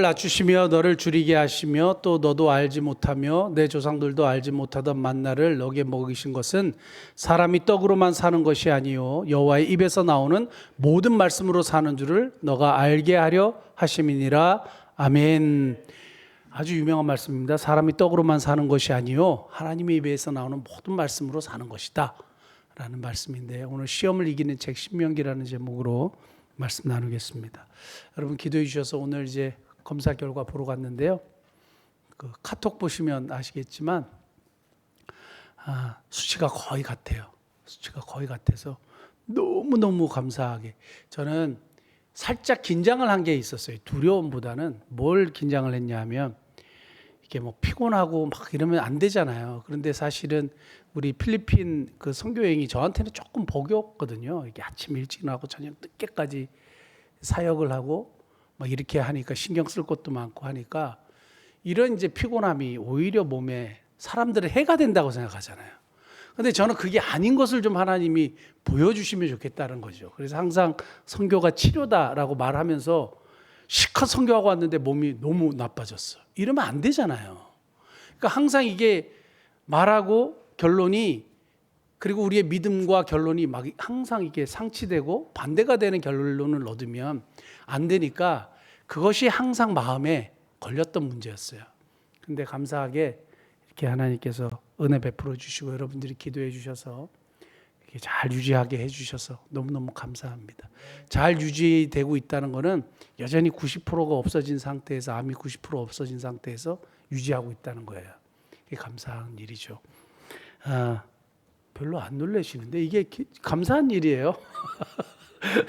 낮추시며 너를 줄이게 하시며 또 너도 알지 못하며 내 조상들도 알지 못하던 만나를 너게 먹이신 것은 사람이 떡으로만 사는 것이 아니요 여호와의 입에서 나오는 모든 말씀으로 사는 줄을 너가 알게 하려 하심이니라. 아멘. 아주 유명한 말씀입니다. 사람이 떡으로만 사는 것이 아니요 하나님의 입에서 나오는 모든 말씀으로 사는 것이다 라는 말씀인데, 오늘 시험을 이기는 책 신명기라는 제목으로 말씀 나누겠습니다. 여러분 기도해 주셔서 오늘 이제 검사 결과 보러 갔는데요. 그 카톡 보시면 아시겠지만 수치가 거의 같아요. 수치가 거의 같아서 너무너무 감사하게, 저는 살짝 긴장을 한 게 있었어요. 두려움보다는 뭘 긴장을 했냐 하면, 이게 뭐 피곤하고 막 이러면 안 되잖아요. 그런데 사실은 우리 필리핀 그 선교 여행이 저한테는 조금 복이었거든요. 이게 아침 일찍 나고 저녁 늦게까지 사역을 하고 막 이렇게 하니까 신경 쓸 것도 많고 하니까 이런 이제 피곤함이 오히려 몸에 사람들의 해가 된다고 생각하잖아요. 근데 저는 그게 아닌 것을 좀 하나님이 보여주시면 좋겠다는 거죠. 그래서 항상 선교가 치료다라고 말하면서 실컷 선교하고 왔는데 몸이 너무 나빠졌어. 이러면 안 되잖아요. 그러니까 항상 이게 말하고 결론이, 그리고 우리의 믿음과 결론이 막 항상 이게 상치되고 반대가 되는 결론을 얻으면 안 되니까 그것이 항상 마음에 걸렸던 문제였어요. 근데 감사하게 이렇게 하나님께서 은혜 베풀어 주시고 여러분들이 기도해 주셔서 이렇게 잘 유지하게 해 주셔서 너무너무 감사합니다. 잘 유지되고 있다는 거는 여전히 90%가 없어진 상태에서, 암이 90% 없어진 상태에서 유지하고 있다는 거예요. 이게 감사한 일이죠. 별로 안 놀라시는데 이게 감사한 일이에요.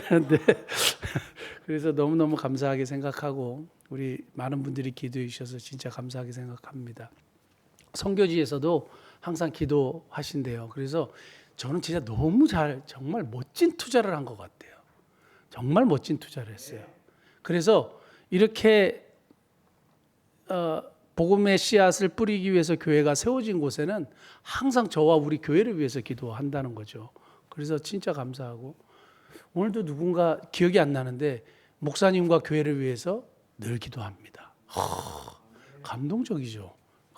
네. 그래서 너무너무 감사하게 생각하고 우리 많은 분들이 기도해 주셔서 진짜 감사하게 생각합니다. 선교지에서도 항상 기도하신대요. 그래서 저는 진짜 너무 정말 멋진 투자를 한 것 같아요. 정말 멋진 투자를 했어요. 그래서 이렇게 복음의 씨앗을 뿌리기 위해서 교회가 세워진 곳에는 항상 저와 우리 교회를 위해서 기도한다는 거죠. 그래서 진짜 감사하고, 오늘도 누군가 기억이 안 나는데 목사님과 교회를 위해서 늘 기도합니다. 감동적이죠.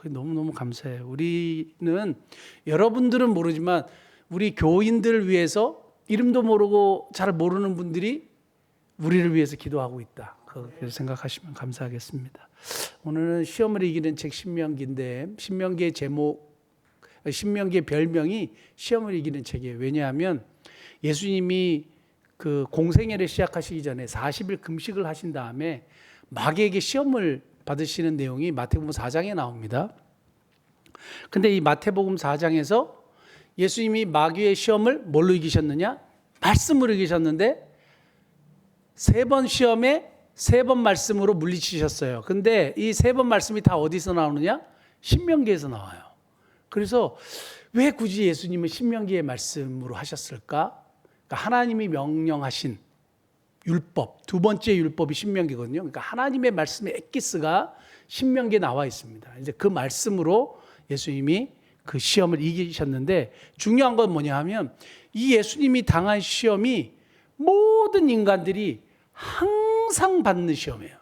너무너무 감사해요. 우리는, 여러분들은 모르지만 우리 교인들을 위해서 이름도 모르고 잘 모르는 분들이 우리를 위해서 기도하고 있다. 그렇게 생각하시면 감사하겠습니다. 오늘은 시험을 이기는 책 신명기인데, 신명기의 제목, 신명기의 별명이 시험을 이기는 책이에요. 왜냐하면 예수님이 그 공생애를 시작하시기 전에 40일 금식을 하신 다음에 마귀에게 시험을 받으시는 내용이 마태복음 4장에 나옵니다. 근데 이 마태복음 4장에서 예수님이 마귀의 시험을 뭘로 이기셨느냐? 말씀으로 이기셨는데, 3번 시험에 3번 말씀으로 물리치셨어요. 근데 이 3번 말씀이 다 어디서 나오느냐? 신명기에서 나와요. 그래서 왜 굳이 예수님은 신명기의 말씀으로 하셨을까? 그러니까 하나님이 명령하신 율법, 두 번째 율법이 신명기거든요. 그러니까 하나님의 말씀의 엑기스가 신명기에 나와 있습니다. 이제 그 말씀으로 예수님이 그 시험을 이기셨는데, 중요한 건 뭐냐 하면 이 예수님이 당한 시험이 모든 인간들이 항상 받는 시험이에요.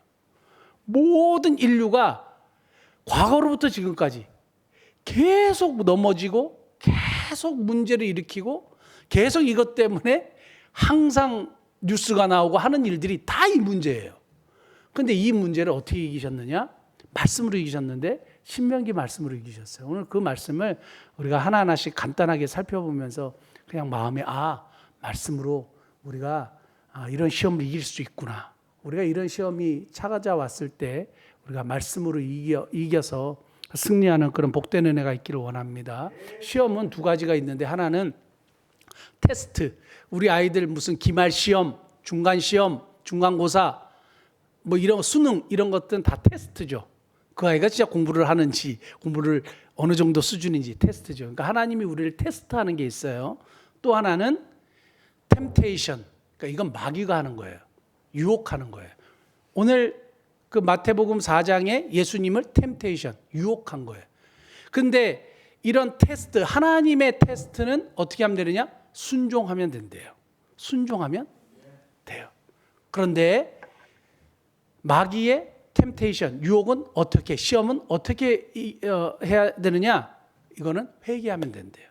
모든 인류가 과거로부터 지금까지 계속 넘어지고 계속 문제를 일으키고 계속 이것 때문에 항상 뉴스가 나오고 하는 일들이 다 이 문제예요. 그런데 이 문제를 어떻게 이기셨느냐? 말씀으로 이기셨는데 신명기 말씀으로 이기셨어요. 오늘 그 말씀을 우리가 하나하나씩 간단하게 살펴보면서 그냥 마음에 말씀으로 우리가 이런 시험을 이길 수 있구나. 우리가 이런 시험이 찾아왔을 때 우리가 말씀으로 이겨서 승리하는 그런 복된 은혜가 있기를 원합니다. 시험은 두 가지가 있는데, 하나는 테스트. 우리 아이들 무슨 기말 시험, 중간 시험, 중간고사, 뭐 이런 수능 이런 것들은 다 테스트죠. 그 아이가 진짜 공부를 하는지, 공부를 어느 정도 수준인지 테스트죠. 그러니까 하나님이 우리를 테스트하는 게 있어요. 또 하나는 템테이션. 그러니까 이건 마귀가 하는 거예요. 유혹하는 거예요. 오늘 그 마태복음 4장에 예수님을 템테이션, 유혹한 거예요. 근데 이런 테스트, 하나님의 테스트는 어떻게 하면 되느냐? 순종하면 된대요. 순종하면 돼요. 그런데 마귀의 템테이션, 유혹은 어떻게, 시험은 어떻게 해야 되느냐? 이거는 회개하면 된대요.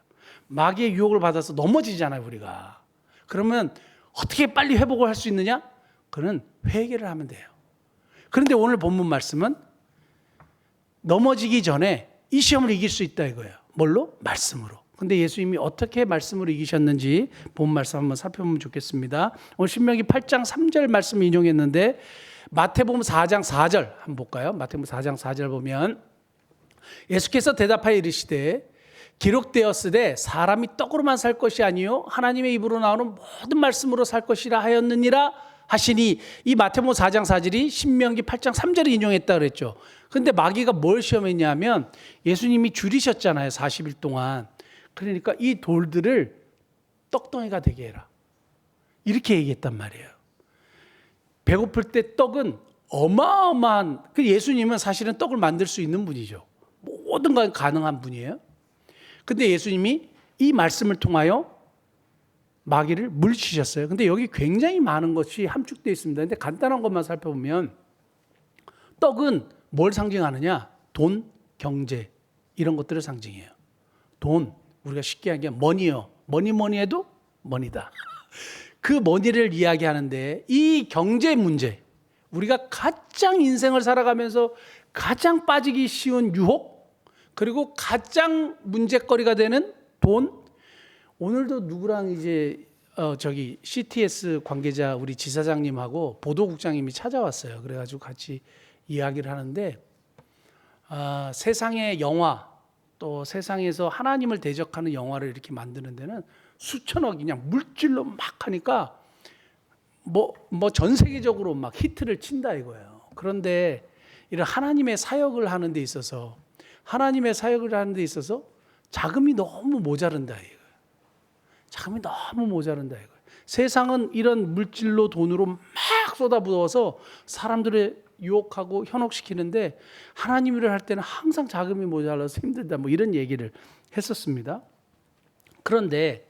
마귀의 유혹을 받아서 넘어지잖아요, 우리가. 그러면 어떻게 빨리 회복을 할 수 있느냐? 그는 회개를 하면 돼요. 그런데 오늘 본문 말씀은 넘어지기 전에 이 시험을 이길 수 있다 이거예요. 뭘로? 말씀으로. 근데 예수님이 어떻게 말씀으로 이기셨는지 본 말씀 한번 살펴보면 좋겠습니다. 오늘 신명기 8장 3절 말씀 인용했는데 마태복음 4장 4절 한번 볼까요? 마태복음 4장 4절 보면 예수께서 대답하여 이르시되 기록되었으되 사람이 떡으로만 살 것이 아니요 하나님의 입으로 나오는 모든 말씀으로 살 것이라 하였느니라 하시니, 이 마태복음 4장 4절이 신명기 8장 3절을 인용했다 그랬죠. 근데 마귀가 뭘 시험했냐면 예수님이 줄이셨잖아요, 40일 동안. 그러니까 이 돌들을 떡덩이가 되게 해라, 이렇게 얘기했단 말이에요. 배고플 때 떡은 어마어마한, 그 예수님은 사실은 떡을 만들 수 있는 분이죠. 모든 건 가능한 분이에요. 근데 예수님이 이 말씀을 통하여 마귀를 물리치셨어요. 근데 여기 굉장히 많은 것이 함축되어 있습니다. 근데 간단한 것만 살펴보면 떡은 뭘 상징하느냐? 돈, 경제, 이런 것들을 상징해요. 돈, 우리가 쉽게 하기엔 머니요. 머니 해도 머니다. 그 머니를 이야기하는데 이 경제 문제, 우리가 가장 인생을 살아가면서 가장 빠지기 쉬운 유혹, 그리고 가장 문제거리가 되는 돈. 오늘도 누구랑 이제 CTS 관계자 우리 지사장님하고 보도국장님이 찾아왔어요. 그래가지고 같이 이야기를 하는데 세상의 영화, 또 세상에서 하나님을 대적하는 영화를 이렇게 만드는 데는 수천억이 그냥 물질로 막 하니까 뭐 전 세계적으로 막 히트를 친다 이거예요. 그런데 이런 하나님의 사역을 하는 데 있어서 자금이 너무 모자른다 이거예요. 자금이 너무 모자른다 이거예요. 세상은 이런 물질로, 돈으로 막 쏟아부어서 사람들을 유혹하고 현혹시키는데 하나님 일을 할 때는 항상 자금이 모자라서 힘들다, 뭐 이런 얘기를 했었습니다. 그런데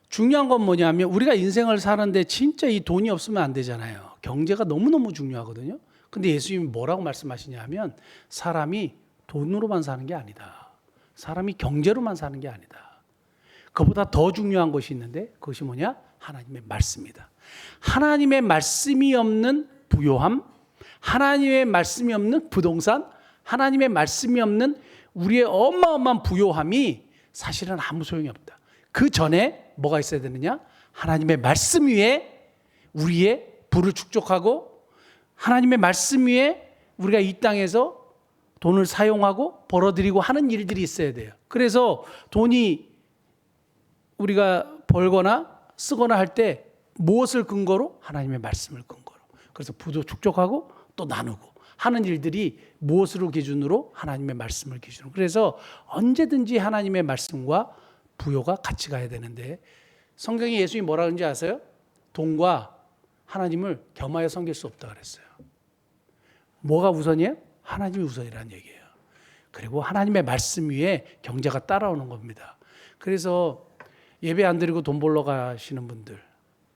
중요한 건 뭐냐면 우리가 인생을 사는데 진짜 이 돈이 없으면 안 되잖아요. 경제가 너무너무 중요하거든요. 근데 예수님이 뭐라고 말씀하시냐면 사람이 돈으로만 사는 게 아니다. 사람이 경제로만 사는 게 아니다. 그보다 더 중요한 것이 있는데 그것이 뭐냐? 하나님의 말씀이다. 하나님의 말씀이 없는 부요함, 하나님의 말씀이 없는 부동산, 하나님의 말씀이 없는 우리의 어마어마한 부요함이 사실은 아무 소용이 없다. 그 전에 뭐가 있어야 되느냐? 하나님의 말씀 위에 우리의 부를 축적하고 하나님의 말씀 위에 우리가 이 땅에서 돈을 사용하고 벌어들이고 하는 일들이 있어야 돼요. 그래서 돈이 우리가 벌거나 쓰거나 할 때 무엇을 근거로? 하나님의 말씀을 근거로. 그래서 부도 축적하고 또 나누고 하는 일들이 무엇으로 기준으로? 하나님의 말씀을 기준으로. 그래서 언제든지 하나님의 말씀과 부요가 같이 가야 되는데 성경에 예수님이 뭐라 그런지 아세요? 돈과 하나님을 겸하여 섬길 수 없다 그랬어요. 뭐가 우선이에요? 하나님이 우선이라는 얘기예요. 그리고 하나님의 말씀 위에 경제가 따라오는 겁니다. 그래서 예배 안 드리고 돈 벌러 가시는 분들,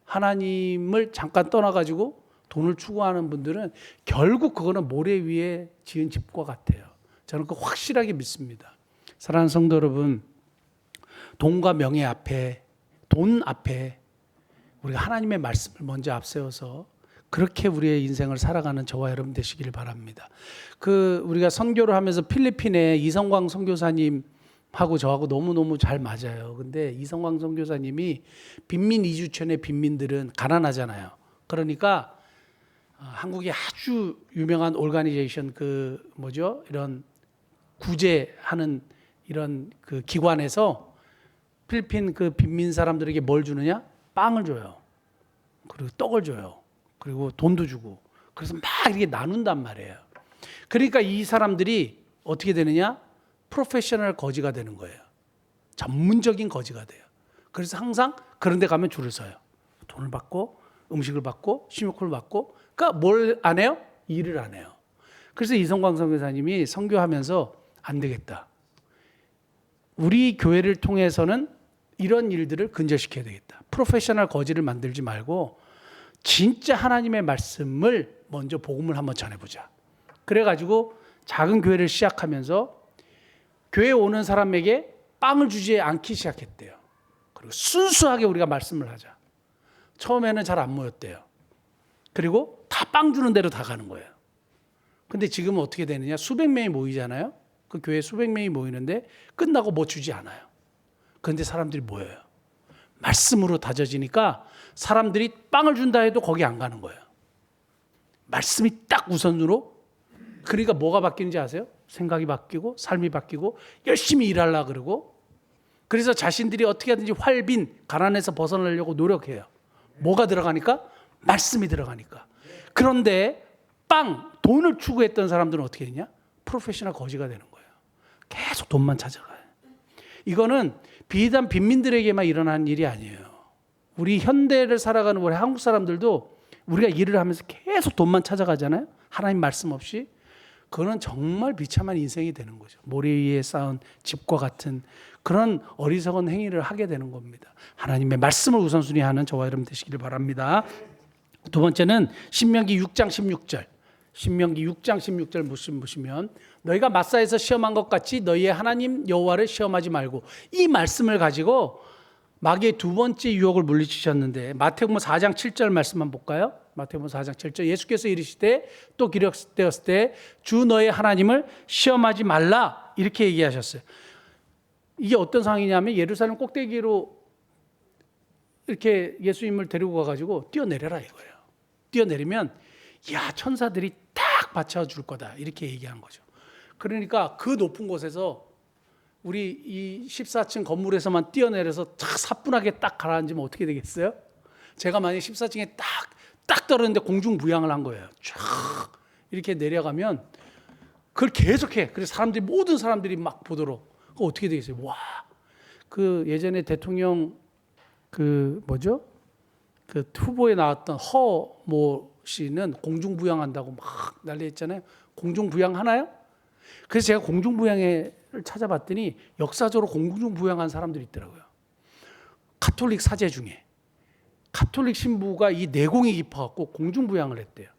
하나님을 잠깐 떠나가지고 돈을 추구하는 분들은 결국 그거는 모래 위에 지은 집과 같아요. 저는 그거 확실하게 믿습니다. 사랑하는 성도 여러분, 돈과 명예 앞에, 돈 앞에 우리가 하나님의 말씀을 먼저 앞세워서 그렇게 우리의 인생을 살아가는 저와 여러분 되시길 바랍니다. 우리가 선교를 하면서 필리핀에 이성광 선교사님하고 저하고 너무너무 잘 맞아요. 근데 이성광 선교사님이 빈민 이주촌의 빈민들은 가난하잖아요. 그러니까 한국의 아주 유명한 오르가니제이션 이런 구제하는 이런 그 기관에서 필리핀 그 빈민 사람들에게 뭘 주느냐? 빵을 줘요. 그리고 떡을 줘요. 그리고 돈도 주고. 그래서 막 이렇게 나눈단 말이에요. 그러니까 이 사람들이 어떻게 되느냐? 프로페셔널 거지가 되는 거예요. 전문적인 거지가 돼요. 그래서 항상 그런 데 가면 줄을 서요. 돈을 받고 음식을 받고 식료품을 받고, 그러니까 뭘 안 해요? 일을 안 해요. 그래서 이성광 선교사님이 선교하면서 안 되겠다. 우리 교회를 통해서는 이런 일들을 근절시켜야 되겠다. 프로페셔널 거지를 만들지 말고 진짜 하나님의 말씀을 먼저 복음을 한번 전해보자. 그래가지고 작은 교회를 시작하면서 교회 오는 사람에게 빵을 주지 않기 시작했대요. 그리고 순수하게 우리가 말씀을 하자. 처음에는 잘 안 모였대요. 그리고 다 빵 주는 대로 다 가는 거예요. 근데 지금은 어떻게 되느냐? 수백 명이 모이잖아요. 그 교회 수백 명이 모이는데 끝나고 뭐 주지 않아요. 그런데 사람들이 모여요. 말씀으로 다져지니까 사람들이 빵을 준다 해도 거기 안 가는 거예요. 말씀이 딱 우선으로. 그러니까 뭐가 바뀌는지 아세요? 생각이 바뀌고 삶이 바뀌고 열심히 일하려고 그러고, 그래서 자신들이 어떻게 하든지 활빈 가난에서 벗어나려고 노력해요. 뭐가 들어가니까? 말씀이 들어가니까. 그런데 돈을 추구했던 사람들은 어떻게 되냐? 프로페셔널 거지가 되는 거예요. 계속 돈만 찾아가요. 이거는 비단 빈민들에게만 일어나는 일이 아니에요. 우리 현대를 살아가는 우리 한국 사람들도 우리가 일을 하면서 계속 돈만 찾아가잖아요. 하나님 말씀 없이. 그거는 정말 비참한 인생이 되는 거죠. 모래 위에 쌓은 집과 같은 그런 어리석은 행위를 하게 되는 겁니다. 하나님의 말씀을 우선순위하는 저와 여러분 되시기를 바랍니다. 두 번째는 신명기 6장 16절. 신명기 6장 16절 보시면 너희가 마사에서 시험한 것 같이 너희의 하나님 여호와를 시험하지 말고, 이 말씀을 가지고 마귀의 두 번째 유혹을 물리치셨는데, 마태복음 4장 7절 말씀만 볼까요? 마태복음 4장 7절. 예수께서 이르시되 또 기록되었을 때 주 너의 하나님을 시험하지 말라, 이렇게 얘기하셨어요. 이게 어떤 상황이냐면 예루살렘 꼭대기로 이렇게 예수님을 데리고 가가지고 뛰어내려라 이거예요. 뛰어내리면 야, 천사들이 딱 받쳐줄 거다, 이렇게 얘기한 거죠. 그러니까 그 높은 곳에서 우리 이 14층 건물에서만 뛰어내려서 딱 사뿐하게 딱 가라앉으면 어떻게 되겠어요? 제가 만약에 14층에 딱 떨어졌는데 공중부양을 한 거예요. 쫙 이렇게 내려가면 그걸 계속해. 그래서 모든 사람들이 막 보도록. 그거 어떻게 되겠어요? 와, 그 예전에 대통령 그 후보에 나왔던 허모 씨는 공중부양한다고 막 난리했잖아요. 공중부양 하나요? 그래서 제가 공중부양을 찾아봤더니 역사적으로 공중부양한 사람들이 있더라고요. 가톨릭 사제 중에 가톨릭 신부가 이 내공이 깊어갖고 공중부양을 했대요.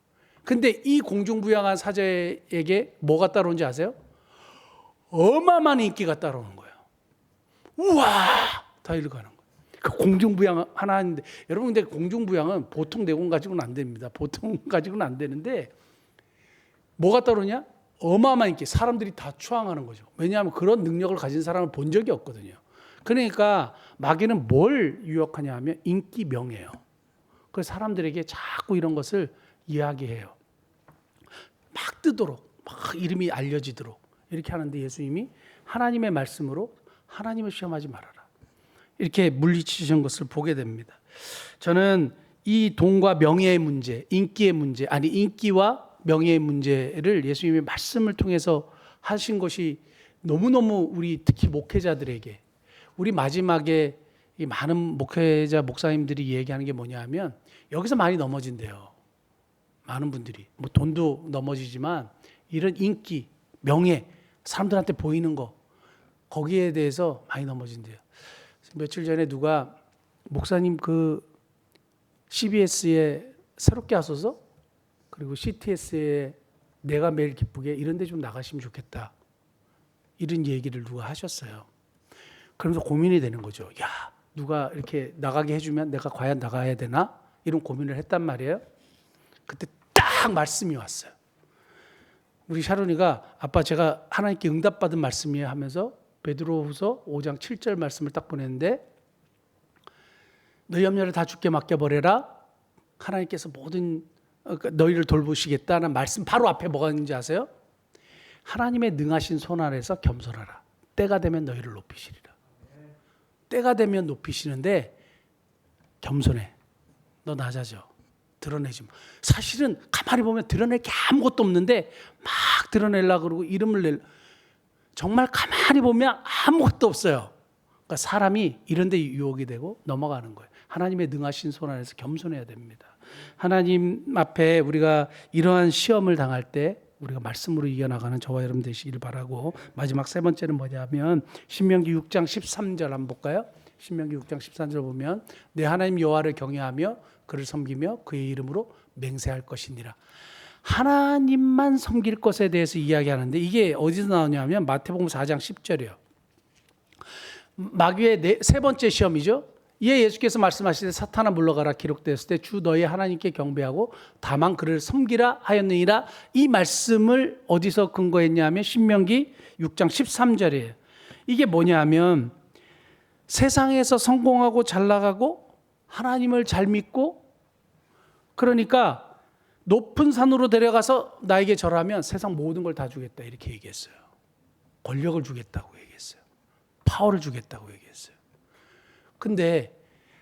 근데 이 공중부양한 사제에게 뭐가 따라오는지 아세요? 어마어마한 인기가 따라오는 거예요. 우와! 다 이러고 가는 거예요. 그 공중부양 하나 하는데, 여러분 근데 공중부양은 보통 내공 가지고는 안 됩니다. 보통 가지고는 안 되는데 뭐가 따르냐? 어마어마한 인기. 사람들이 다 추앙하는 거죠. 왜냐하면 그런 능력을 가진 사람을 본 적이 없거든요. 그러니까 마귀는 뭘 유혹하냐 하면 인기, 명예예요. 그래서 사람들에게 자꾸 이런 것을 이야기해요. 막 뜨도록, 막 이름이 알려지도록 이렇게 하는데, 예수님이 하나님의 말씀으로 하나님을 시험하지 말아라, 이렇게 물리치신 것을 보게 됩니다. 저는 이 돈과 명예의 문제, 인기의 문제, 아니 인기와 명예의 문제를 예수님의 말씀을 통해서 하신 것이 너무너무 우리 특히 목회자들에게, 우리 마지막에 이 많은 목회자 목사님들이 얘기하는 게 뭐냐 하면 여기서 많이 넘어진대요. 많은 분들이 뭐 돈도 넘어지지만 이런 인기, 명예, 사람들한테 보이는 거, 거기에 대해서 많이 넘어진대요. 며칠 전에 누가 목사님 그 CBS에 새롭게 하소서, 그리고 CTS에 내가 매일 기쁘게 이런 데 좀 나가시면 좋겠다, 이런 얘기를 누가 하셨어요. 그러면서 고민이 되는 거죠. 야, 누가 이렇게 나가게 해주면 내가 과연 나가야 되나? 이런 고민을 했단 말이에요. 그때 딱 말씀이 왔어요. 우리 샤론이가 아빠 제가 하나님께 응답받은 말씀이에요 하면서 베드로후서 5장 7절 말씀을 딱 보냈는데, 너희 염려를 다 주께 맡겨버려라, 하나님께서 모든 너희를 돌보시겠다는 말씀 바로 앞에 뭐가 있는지 아세요? 하나님의 능하신 손 아래서 겸손하라, 때가 되면 너희를 높이시리라. 때가 되면 높이시는데 겸손해. 너 낮아져. 드러내지 마. 사실은 가만히 보면 드러낼 게 아무것도 없는데 막 드러내려고 그러고 이름을 낼, 정말 가만히 보면 아무것도 없어요. 그러니까 사람이 이런 데 유혹이 되고 넘어가는 거예요. 하나님의 능하신 손 안에서 겸손해야 됩니다. 하나님 앞에 우리가 이러한 시험을 당할 때 우리가 말씀으로 이겨나가는 저와 여러분 되시기를 바라고, 마지막 세 번째는 뭐냐면 신명기 6장 13절 한번 볼까요? 신명기 6장 13절 보면 내 하나님 여호와를 경외하며 그를 섬기며 그의 이름으로 맹세할 것이니라. 하나님만 섬길 것에 대해서 이야기하는데 이게 어디서 나오냐면 마태복음 4장 10절이에요. 마귀의 세 번째 시험이죠. 이에 예수께서 말씀하시되 사탄아 물러가라 기록되었을 때 주 너희 하나님께 경배하고 다만 그를 섬기라 하였느니라. 이 말씀을 어디서 근거했냐면 신명기 6장 13절이에요. 이게 뭐냐면 세상에서 성공하고 잘 나가고 하나님을 잘 믿고 그러니까 높은 산으로 데려가서 나에게 절하면 세상 모든 걸 다 주겠다 이렇게 얘기했어요. 권력을 주겠다고 얘기했어요. 파워를 주겠다고 얘기했어요. 근데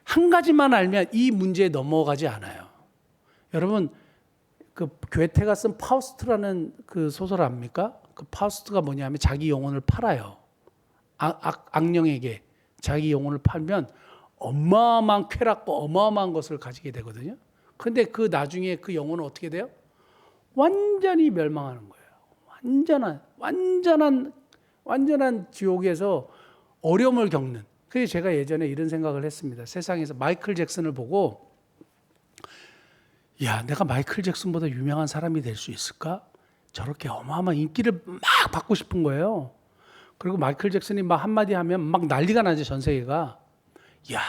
한 가지만 알면 이 문제에 넘어가지 않아요. 여러분 그 괴테가 쓴 파우스트라는 그 소설 압니까? 그 파우스트가 뭐냐면 자기 영혼을 팔아요. 악령에게 자기 영혼을 팔면 어마어마한 쾌락과 어마어마한 것을 가지게 되거든요. 근데 그 나중에 그 영혼은 어떻게 돼요? 완전히 멸망하는 거예요. 완전한 지옥에서 어려움을 겪는. 그래서 제가 예전에 이런 생각을 했습니다. 세상에서 마이클 잭슨을 보고 야, 내가 마이클 잭슨보다 유명한 사람이 될 수 있을까? 저렇게 어마어마한 인기를 막 받고 싶은 거예요. 그리고 마이클 잭슨이 막 한마디 하면 막 난리가 나죠, 전 세계가. 야,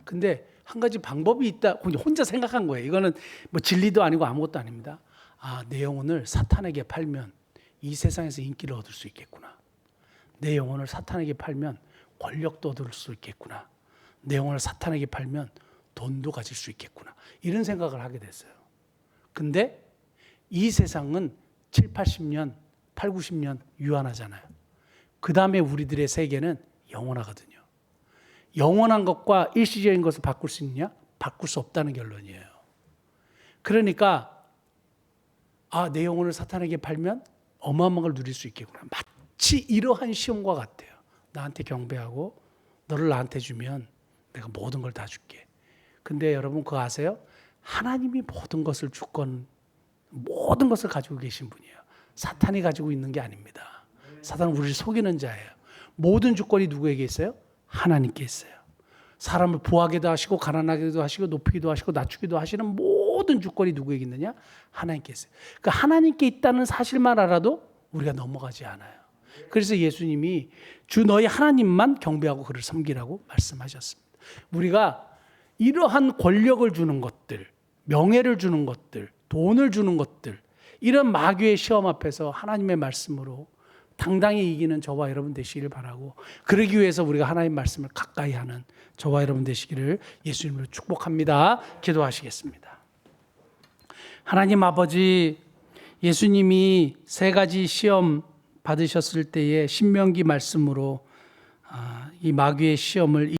근데 한 가지 방법이 있다. 혼자 생각한 거예요. 이거는 뭐 진리도 아니고 아무것도 아닙니다. 아, 내 영혼을 사탄에게 팔면 이 세상에서 인기를 얻을 수 있겠구나. 내 영혼을 사탄에게 팔면 권력도 얻을 수 있겠구나. 내 영혼을 사탄에게 팔면 돈도 가질 수 있겠구나. 이런 생각을 하게 됐어요. 근데 이 세상은 7, 80년, 8, 90년 유한하잖아요. 그 다음에 우리들의 세계는 영원하거든요. 영원한 것과 일시적인 것을 바꿀 수 있느냐? 바꿀 수 없다는 결론이에요. 그러니까 내 영혼을 사탄에게 팔면 어마어마한 걸 누릴 수 있겠구나. 마치 이러한 시험과 같아요. 나한테 경배하고 너를 나한테 주면 내가 모든 걸 다 줄게. 근데 여러분 그거 아세요? 하나님이 모든 것을 주권, 모든 것을 가지고 계신 분이에요. 사탄이 가지고 있는 게 아닙니다. 사탄은 우리를 속이는 자예요. 모든 주권이 누구에게 있어요? 하나님께 있어요. 사람을 부하게도 하시고 가난하게도 하시고 높이기도 하시고 낮추기도 하시는 모든 주권이 누구에게 있느냐? 하나님께 있어요. 그 하나님께 있다는 사실만 알아도 우리가 넘어가지 않아요. 그래서 예수님이 주 너희 하나님만 경배하고 그를 섬기라고 말씀하셨습니다. 우리가 이러한 권력을 주는 것들, 명예를 주는 것들, 돈을 주는 것들, 이런 마귀의 시험 앞에서 하나님의 말씀으로 당당히 이기는 저와 여러분 되시기를 바라고, 그러기 위해서 우리가 하나님의 말씀을 가까이 하는 저와 여러분 되시기를 예수님으로 축복합니다. 기도하시겠습니다. 하나님 아버지, 예수님이 세 가지 시험 받으셨을 때에 신명기 말씀으로 이 마귀의 시험을